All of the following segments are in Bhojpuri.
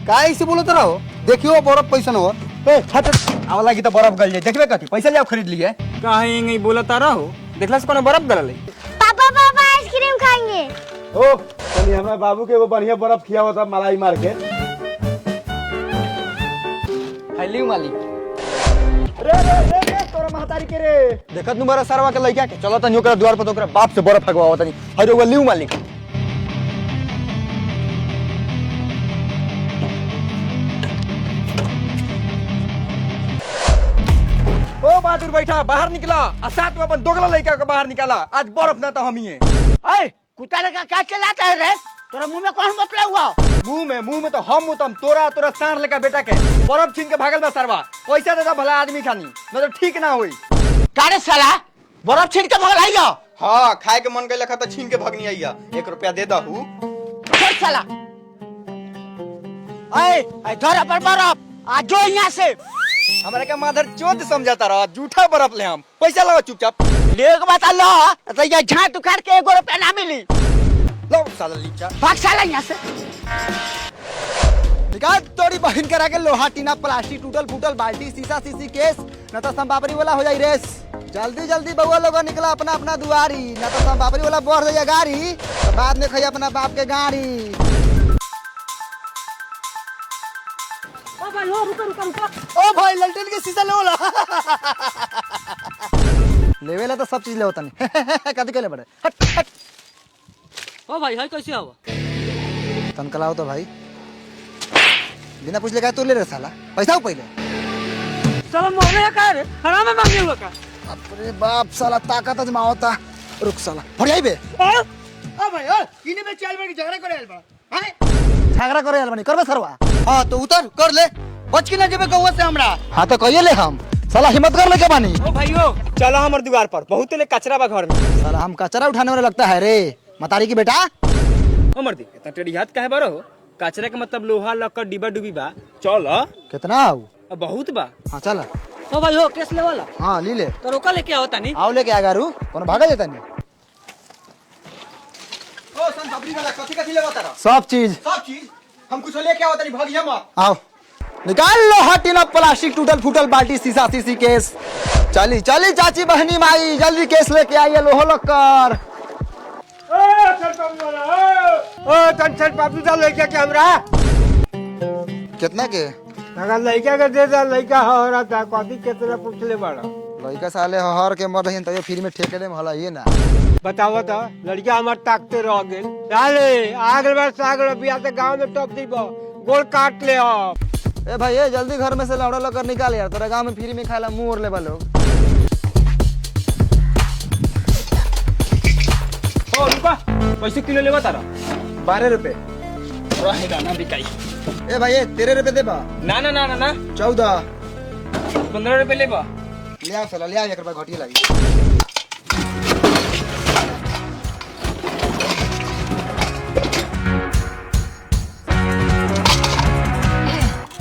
काय ऐसे बोलत रहो? देखियो बर्फ पैसा न हो। ए छट आवला की तो बर्फ गल जाए देखबे कथी पैसा ले खरीद लिए काहे नहीं बोलता रहो देखला से कोनो बर्फ गलल है। पापा पापा आइसक्रीम खाएंगे। ओ तनी हमारे बाबू के वो बढ़िया बर्फ खिया होता मलाई मार के। हेली मालिक रे रे रे रे तोरा महतारी के रे देखत नु मेरा सरवा के लइका के चलो तनी ओकरा द्वार पर तो ओकरा बाप से बर्फ फगवाओ तनी हर एगो लिउ मालिक। ओ बहादुर बैठा बाहर निकला आ साथ में अपन दोगला लड़का को बाहर निकाला आज बर्फ ना तो हम ही है। अरे कुत्ता लगा क्या चलाता है रे? तोरा मुंह में कौन बतला हुआ? मुंह में तो हम मुतम तोरा सार लेका बेटा के बर्फ छीन के भागल बा सरवा पैसा देता भला आदमी खानी न तो ठीक ना होई। कारे साला बर्फ छीन के भगल आइयो। हां खाए के मन गइल खा छीन के भगनी आइया 1 रुपया दे दहू। छोड़ साला। ए धर पर बर्फ आ जो यहां से। हमरा के माधर चोद समझाता रहा झूठा बर्फ ले हम पैसा लगा चुपचाप ले के बता लो तो ये झाट उखाड़ के 1 रुपया ना मिली। लो साला लीचा भाग साला यहां से। निकाल तोड़ी बहन करा के लोहा टीना प्लास्टिक टूटल फूटल बाल्टी शीशा शीशी केस न तो संपापरी वाला हो जाई रेस। जल्दी जल्दी बउआ लोग निकला अपना अपना दुआरी न तो संपापरी वाला बढ़ जाइए गाड़ी तो बाद में खइया अपना बाप के गाड़ी। ओ भाई ललटेन के शीशा ले ला लेवेला तो सब चीज ले होता नहीं कदी के ले बड़े हट हट। ओ भाई हाय कैसे आवा तनकलाओ तो भाई बिना पूछ ले का तो ले रे साला पैसा पहले साला मोहने का रे हराम में मांगे हुआ का। अरे बाप साला ताकत अजमावता रुक साला फड़ जाई बे। ओ भाई ओ किने में चल बड़ के झगड़ा करे आइल बा। हैं झगड़ा करे आल बनी करबे सरवा। हां तो उतर कर ले बच के ना जेबे गौवा से हमरा। हां तो कहिए ले हम साला हिम्मत कर ले के बानी। ओ भाइयों चलो हमर दीवार पर बहुत ले कचरा बा घर में। साला हम कचरा उठाने वाला लगता है रे मतारी की बेटा। हमर दी इतना टेढ़ी हाथ काहे बारो कचरा के मतलब लोहा लक्कड़ डिब्बा डुबी बा चल कितना आऊ बहुत बा। हां चल ओ भाई हो केस ले वाला हां ली ले तो रोका लेके आओ तानी आओ लेके आ गारू कोनो भागा देता नहीं। ओ सन सबरी वाला कथि लेबा तारा सब चीज हम कुछ लेके आवत नहीं भगिया मत। आओ निकाल लो हटिना प्लास्टिक टूटल फूटल बाल्टी शीशा शीशी केस। चली चली चाची बहनी माई जल्दी केस लेके आइए लोहो लक्कर। ओ चल बाबू दा लइका के हमरा कितना के अगर लइका के दे दा लइका हो रहा था कथी कितना पूछ ले बड़ा लड़का साले हर के मर रही तैयो फ्री में ठेके दे हला ये ना बताओ तो लड़का हमार ताकते रह गेल डाले आगल बार सागल बिया से गांव में टॉप दीबो गोल काट ले हो। ए भाई ये जल्दी घर में से लौड़ा लकर निकाल यार तोरा गांव में फ्री में खाला मुंह और लेबा लोग। ओ रुपा पैसे किलो लेबा तारा 12 रुपए रहे ना बिकाई। ए भाई ये 13 रुपए देबा ना ना ना ना ना 14 15 रुपए लेबा ले आ साला ले आ 1 रुपया घटिया लागी।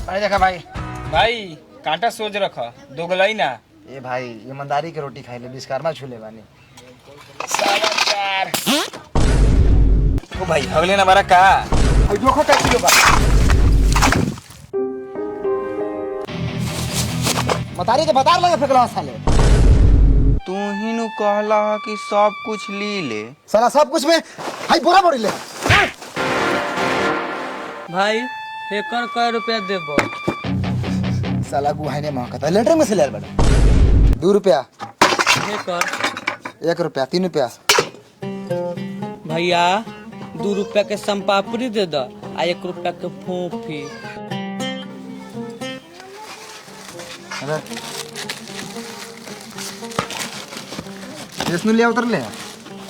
अरे देखा भाई कांटा सोच रखा दोगलाई ना। ए भाई ईमानदारी के रोटी खाई ले विश्वकर्मा छूले बानी। ओ भाई हगले ना बारा का देखो का किलो बा मतारी के बता लगे फेकला साले। तू ही नु कहला कि सब कुछ ली ले साला सब कुछ में हाय बोरा बोरी ले। भाई एकर कय रुपया देबो साला गुहाई ने मांगता लेटर में से ले बड़ा 2 रुपया एकर 1 रुपया 3 रुपया भैया 2 रुपया के संपापड़ी दे दो आ 1 रुपया के फोफी। अरे इसनु ले उतर ले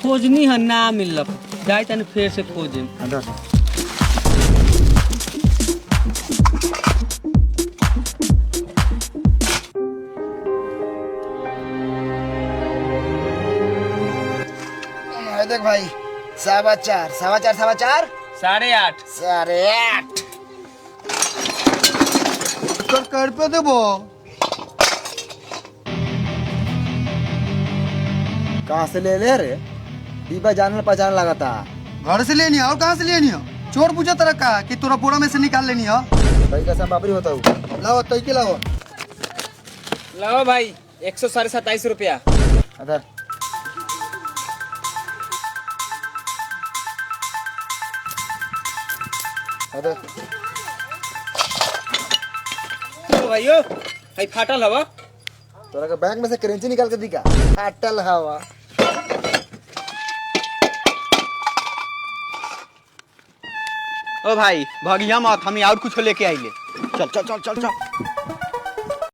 खोजनी है ना मिलक जाई तनी फिर से खोजे। अंदर देख भाई 4.25 4.25 8.5 8.5 कर पे देबो कहाँ से ले ले रे डिब्बा जानल पहचान लगा था। घर से लेनी है और कहाँ से लेनी है? चोर पूछा तरह का कि तोरा बोरा में से निकाल लेनी है। भाई का संपापरी होता हूँ लाओ तई के लाओ लाओ भाई 127 रुपया। अधर अधर भाइयों भाई फाटल हवा। तोरा के बैंक में से करेंसी निकाल के दिखा। अटल हवा ओ भाई भगिया मत, हम और कुछ लेके आइले। चल चल चल चल चल।